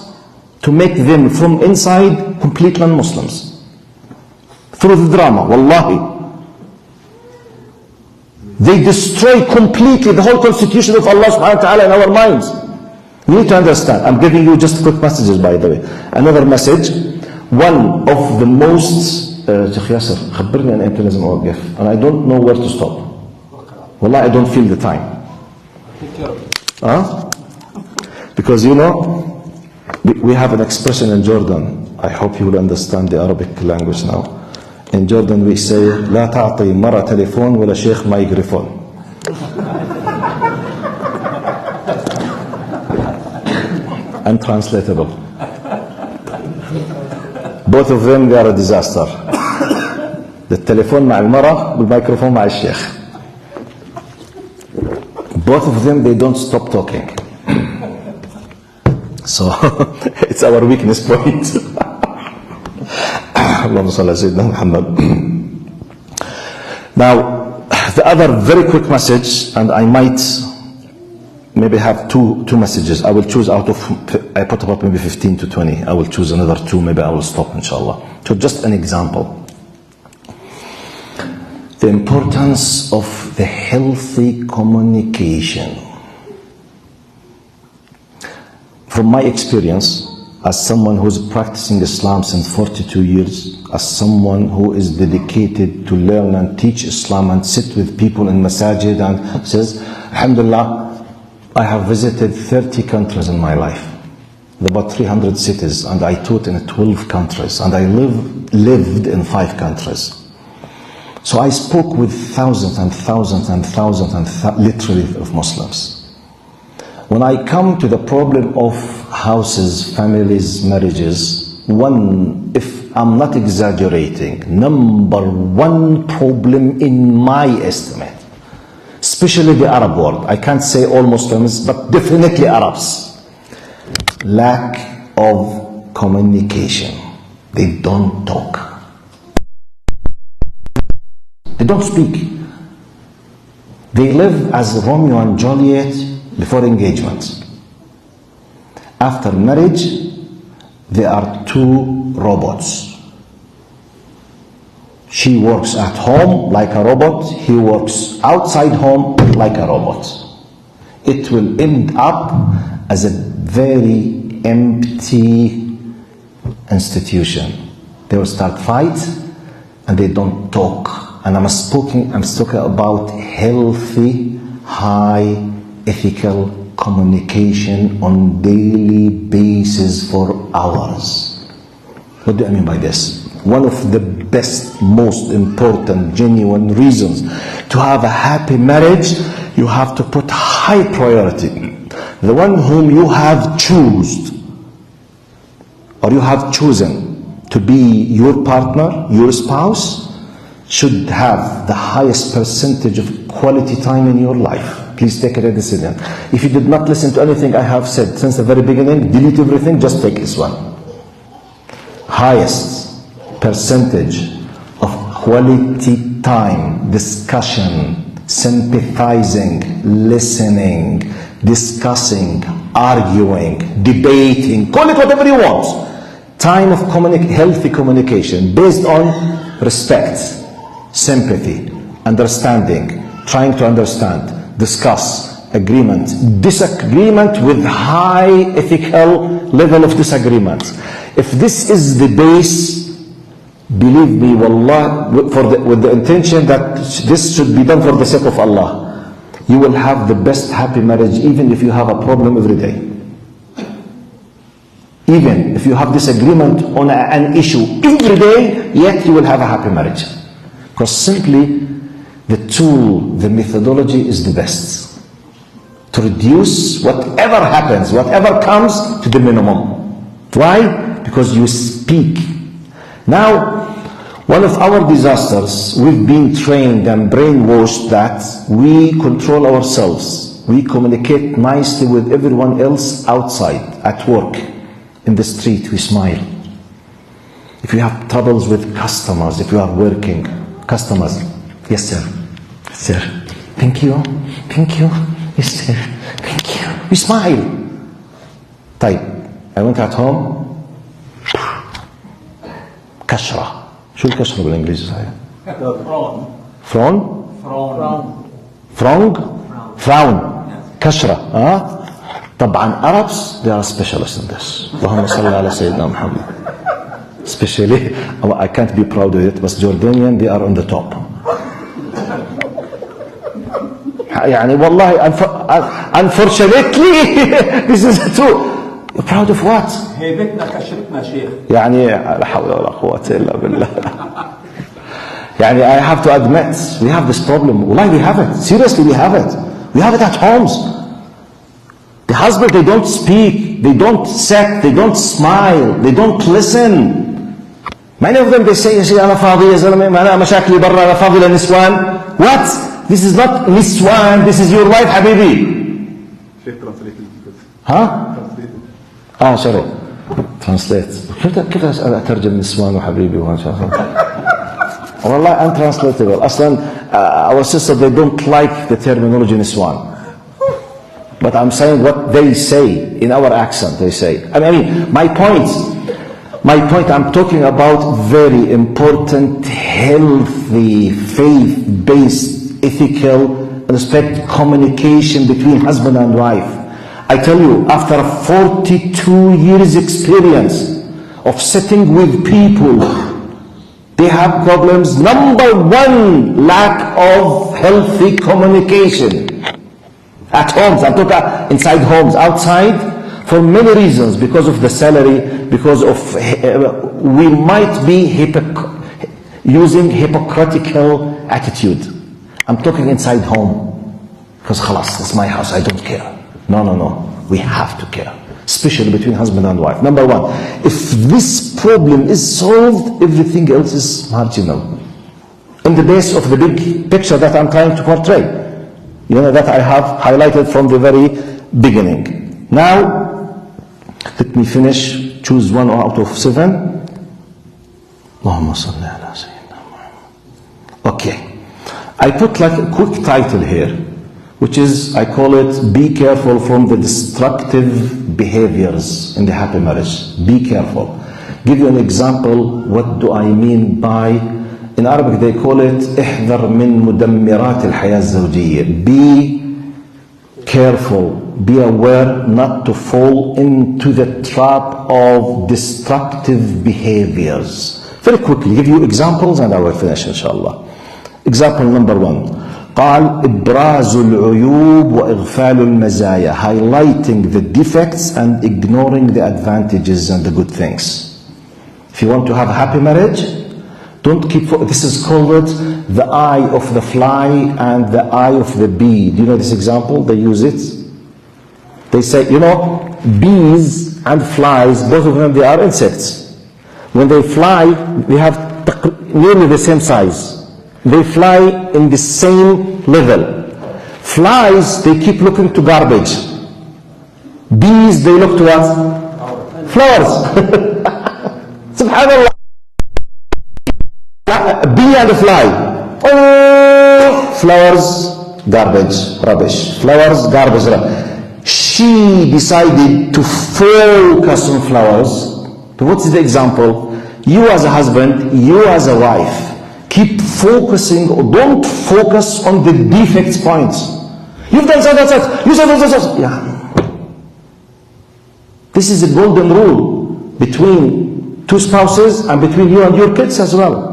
to make them from inside complete non-Muslims through the drama. Wallahi, they destroy completely the whole constitution of Allah subhanahu wa ta'ala in our minds. You need to understand. I'm giving you just quick messages, by the way. Another message. One of the most شيخ ياسر خبرني أنا إمتى لازم أوقف. And I don't know where to stop. Wallah, I don't feel the time. Because you know, we have an expression in Jordan. I hope you will understand the Arabic language now. In Jordan we say لا تعطي مرة تليفون ولا شيخ مايكروفون. Untranslatable. Both of them, they are a disaster. التليفون مع المرة والميكروفون مع الشيخ. Both of them, they don't stop talking. So it's our weakness point. اللهم صل على سيدنا محمد. Now, the other very quick message, and I might maybe have two messages. I will choose out of, I put about maybe 15 to 20. I will choose another two, maybe I will stop inshallah. So just an example. The importance of the healthy communication. From my experience, as someone who is practicing Islam since 42 years, as someone who is dedicated to learn and teach Islam and sit with people in masajid and says, Alhamdulillah, I have visited 30 countries in my life, about 300 cities, and I taught in 12 countries, and I lived in 5 countries. So I spoke with thousands and thousands and thousands and literally of Muslims. When I come to the problem of houses, families, marriages, if I'm not exaggerating, number one problem in my estimate, especially the Arab world, I can't say all Muslims, but definitely Arabs, lack of communication. They don't talk. They don't speak. They live as Romeo and Juliet before engagement. After marriage, they are two robots. She works at home like a robot. He works outside home like a robot. It will end up as a very empty institution. They will start fight and they don't talk. And I'm talking about healthy, high, ethical communication on daily basis for hours. What do I mean by this? One of the best, most important, genuine reasons to have a happy marriage, you have to put high priority. The one whom you have chosen, or you have chosen to be your partner, your spouse, should have the highest percentage of quality time in your life. Please take a decision. If you did not listen to anything I have said since the very beginning, delete everything, just take this one. Highest percentage of quality time, discussion, sympathizing, listening, discussing, arguing, debating, call it whatever you want. Time of healthy communication based on respect, sympathy, understanding, trying to understand, discuss, agreement, disagreement with high ethical level of disagreement. If this is the base, believe me, wallah, with the intention that this should be done for the sake of Allah, you will have the best happy marriage even if you have a problem every day. Even if you have disagreement on an issue every day, yet you will have a happy marriage. Because simply the tool, the methodology is the best to reduce whatever happens, whatever comes to the minimum. Why? Because you speak. Now, one of our disasters, we've been trained and brainwashed that we control ourselves. We communicate nicely with everyone else outside, at work, in the street, we smile. If you have troubles with customers, if you are working, customers, yes sir, yes, sir, thank you, yes sir, thank you. We smile. طيب, I went at home, كشرة. شو الكشرة بالإنجليزي صحيح؟ frown. كشرة. طبعا Arabs, they are specialists in this. اللهم صل على سيدنا محمد. Especially, I can't be proud of it, but Jordanian, they are on the top. يعني والله, unfortunately, this is true. You're proud of what? هيبتنا كشرتنا شيخ. يعني لا حول ولا قوة إلا بالله. يعني I have to admit, we have this problem. Wallahi, we have it. Seriously, we have it. We have it at homes. The husband, they don't speak, they don't sit, they don't smile, they don't listen. Many of them, they say, يا شيخ أنا فاضي يا زلمة, أنا مشاكلي برا, أنا فاضي للنسوان. What? This is not niswan, this is your wife, حبيبي. ها؟ sorry. Translate. كيف أترجم نسوان وحبيبي وما شاء الله. والله untranslatable. أصلا our sisters, they don't like the terminology niswan. But I'm saying what they say in our accent, they say. I mean, my point, I'm talking about very important, healthy, faith-based, ethical, respect, communication between husband and wife. I tell you, after 42 years experience of sitting with people, they have problems. Number one, lack of healthy communication. At homes, I'm talking inside homes, outside, for many reasons, because of the salary, because of, we might be using hypocritical attitude. I'm talking inside home, because khalas, that's my house, I don't care. No, we have to care, especially between husband and wife. Number one, if this problem is solved, everything else is marginal. In the base of the big picture that I'm trying to portray. You know, that I have highlighted from the very beginning. Now, let me finish, choose one out of 7. Allahumma salli ala sayyidina Muhammad. Okay. I put like a quick title here, which is, I call it, be careful from the destructive behaviors in the happy marriage. Be careful. Give you an example, what do I mean by, in Arabic they call it احذر من مدمرات الحياة الزوجية. Be careful, be aware not to fall into the trap of destructive behaviors. Very quickly, give you examples and I will finish inshallah. Example number 1. قال إبراز العيوب وإغفال المزايا, highlighting the defects and ignoring the advantages and the good things. If you want to have a happy marriage, don't keep, this is called the eye of the fly and the eye of the bee. Do you know this example? They use it. They say, you know, bees and flies, both of them, they are insects. When they fly, they have nearly the same size. They fly in the same level. Flies, they keep looking to garbage. Bees, they look to what? Flowers. Subhanallah. Bee and a fly. Oh, flowers, garbage, rubbish. Flowers, garbage, rubbish. She decided to focus on flowers. What's the example? You as a husband, you as a wife, keep focusing, or don't focus on the defects points. You've done such, you said such. Yeah. This is a golden rule between two spouses and between you and your kids as well.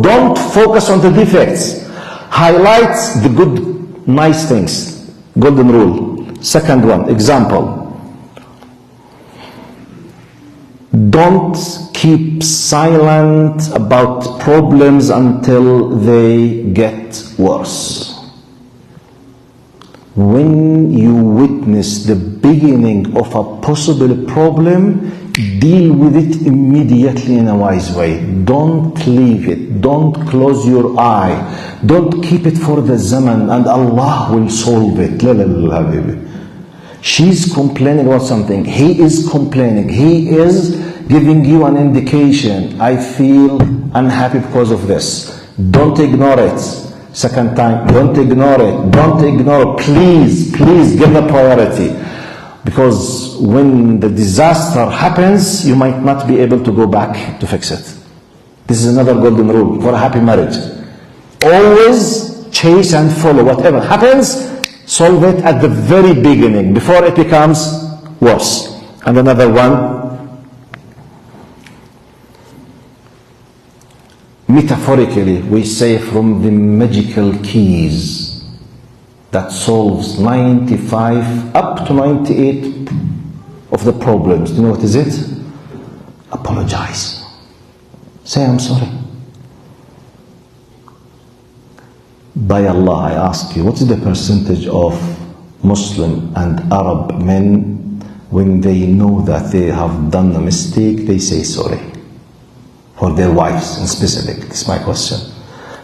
Don't focus on the defects. Highlight the good, nice things. Golden rule. Second one, example. Don't keep silent about problems until they get worse. When you witness the beginning of a possible problem, deal with it immediately in a wise way. Don't leave it. Don't close your eye. Don't keep it for the zaman and Allah will solve it. La, la, la, la. She's complaining about something. He is complaining. He is giving you an indication. I feel unhappy because of this. Don't ignore it. Second time, don't ignore it. Don't ignore it. Please, please give the priority. Because when the disaster happens, you might not be able to go back to fix it. This is another golden rule for a happy marriage. Always chase and follow. Whatever happens, solve it at the very beginning before it becomes worse. And another one, metaphorically, we say from the magical keys that solves 95 up to 98 of the problems. Do you know what is it? Apologize. Say I'm sorry. By Allah, I ask you, what is the percentage of Muslim and Arab men when they know that they have done a mistake, they say sorry? For their wives in specific. This is my question.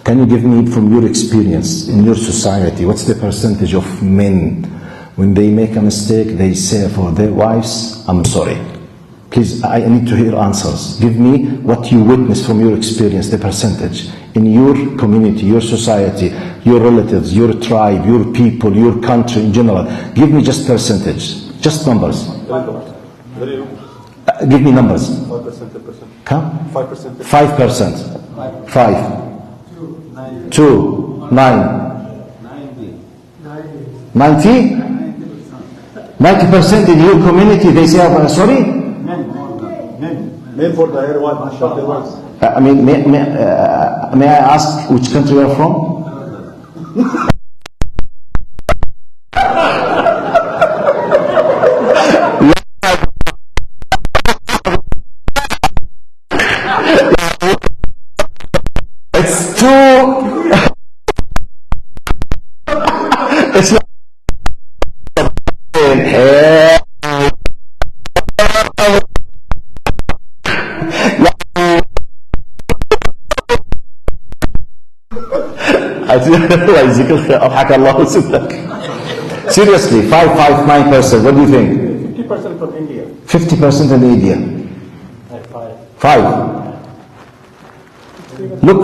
Can you give me from your experience in your society, what's the percentage of men when they make a mistake, they say for their wives, I'm sorry? Please, I need to hear answers. Give me what you witnessed from your experience, the percentage in your community, your society, your relatives, your tribe, your people, your country in general. Give me just percentage, just numbers. Give me numbers. 5%. Come? 5%. 5%. 5. 2. 9. 90? 90% in your community, they say, sorry? Men for the hair wife, short their wives. I mean, may I ask which country you are from? It's too... it's not... Seriously, 9%. What do you think? 50% from India. 50% in India. 5. Look,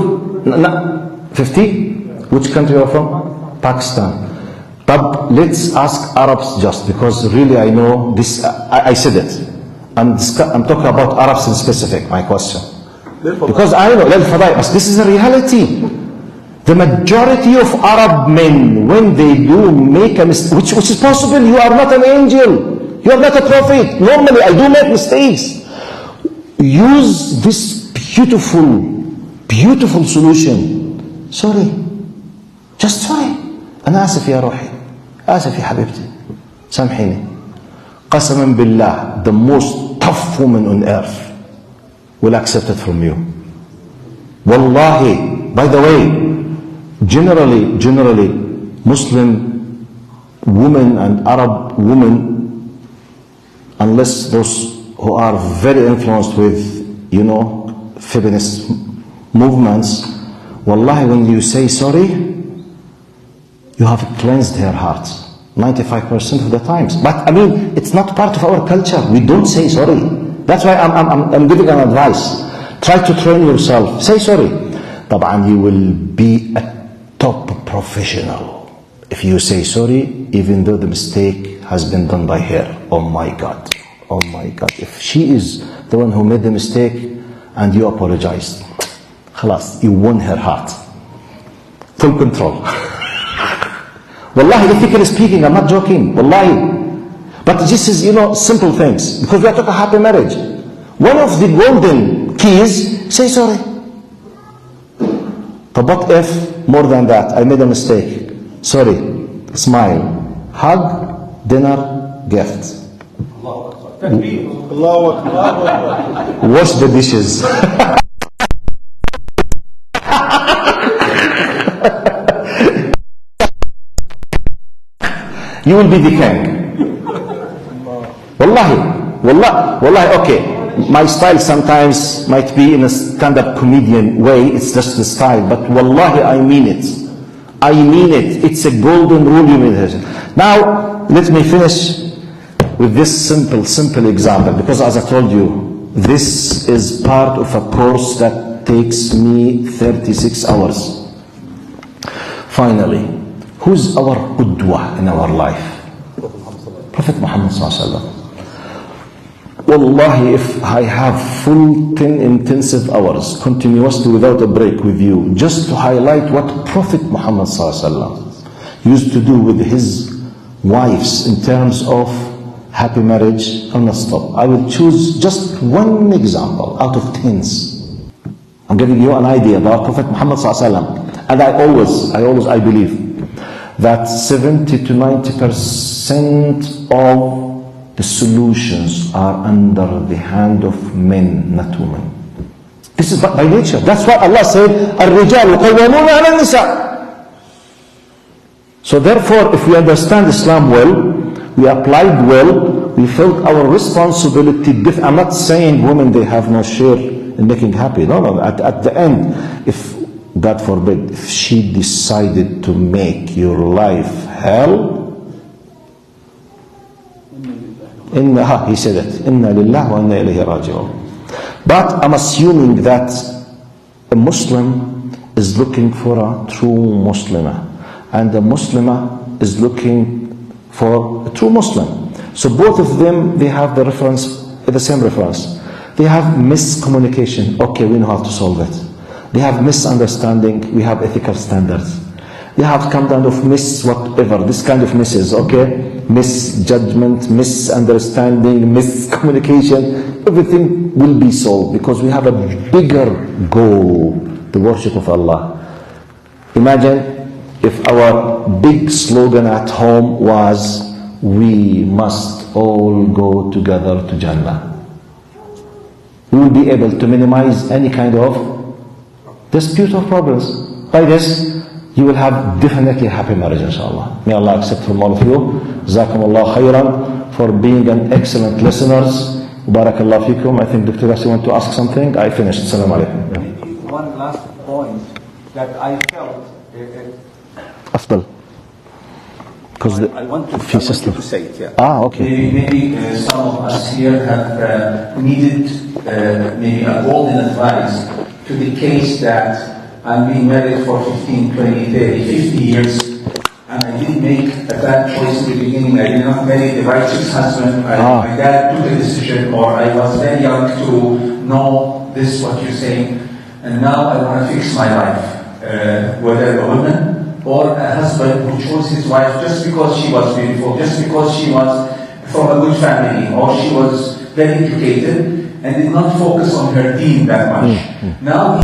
50? Which country are you from? Pakistan. But let's ask Arabs just because really I know this. I said it. I'm talking about Arabs in specific. My question. Because I know this is a reality. The majority of Arab men, when they do make a mistake, which is possible, you are not an angel, you are not a prophet. Normally, I do make mistakes. Use this beautiful solution. Sorry, just sorry. أنا آسف يا روحي, آسف يا حبيبتي, سامحيني. قسما بالله, the most tough woman on earth will accept it from you. Wallahi, by the way, generally Muslim women and Arab women, unless those who are very influenced with feminist movements, Wallahi, when you say sorry, you have cleansed her heart 95% of the times. But I mean, it's not part of our culture. We don't say sorry. That's why I'm giving an advice. Try to train yourself. Say sorry. طبعا you will be a top professional if you say sorry, even though the mistake has been done by her. Oh my God. Oh my God. If she is the one who made the mistake and you apologized, خلاص, you won her heart. Full control. Wallahi, ethically speaking, I'm not joking. Wallahi. But this is, simple things. Because we are talking happy marriage. One of the golden keys, say sorry. But what if, more than that, I made a mistake? Sorry. Smile. Hug. Dinner. Gift. Wash the dishes. You will be the king. Wallahi, okay. My style sometimes might be in a stand-up comedian way. It's just the style. But wallahi, I mean it. I mean it. It's a golden rule you made. Now, let me finish with this simple example. Because as I told you, this is part of a course that takes me 36 hours. Finally, who's our qudwa in our life? Prophet Muhammad sallallahu alaihi wasallam. Wallahi, if I have full 10 intensive hours, continuously without a break with you, just to highlight what Prophet Muhammad sallallahu alaihi wasallam used to do with his wives in terms of happy marriage, I will not stop. I will choose just one example out of tens. I'm giving you an idea about Prophet Muhammad sallallahu alaihi wasallam. And I believe that 70 to 90% of the solutions are under the hand of men, not women. This is by nature. That's why Allah said, الرجال قوامون على النساء. So therefore, if we understand Islam well, we applied well, we felt our responsibility. I'm not saying women, they have no share in making happy. No. At the end, if God forbid, if she decided to make your life hell, he said it, Inna lillah wa inna ilayhi raji'un. But I'm assuming that a Muslim is looking for a true Muslimah, and a Muslimah is looking for a true Muslim. So both of them, they have the same reference. They have miscommunication. Okay, we know how to solve it. They have misunderstanding. We have ethical standards. They have come down of whatever, this kind of misses, okay? Misjudgment, misunderstanding, miscommunication. Everything will be solved because we have a bigger goal, the worship of Allah. Imagine if our big slogan at home was, we must all go together to Jannah. We will be able to minimize any kind of dispute or problems. By this, you will have definitely a happy marriage, inshallah. May Allah accept from all of you. Jazakumullah khairan for being an excellent listeners. Barakallah fikum. I think Dr. Yassi want to ask something. I finished. Assalamu alaikum. One last point that I felt. Afdal. Because I want you to say it, yeah. Okay. Maybe some of us here have needed maybe a golden advice to the case that I'm being married for 15, 20, 30, 50 years, and I didn't make a bad choice in the beginning. I did not marry the righteous husband. My dad took a decision, or I was very young to know this, what you're saying, and now I want to fix my life. Whether a woman or a husband who chose his wife just because she was beautiful, just because she was from a good family, or she was very educated, and did not focus on her deen that much. Now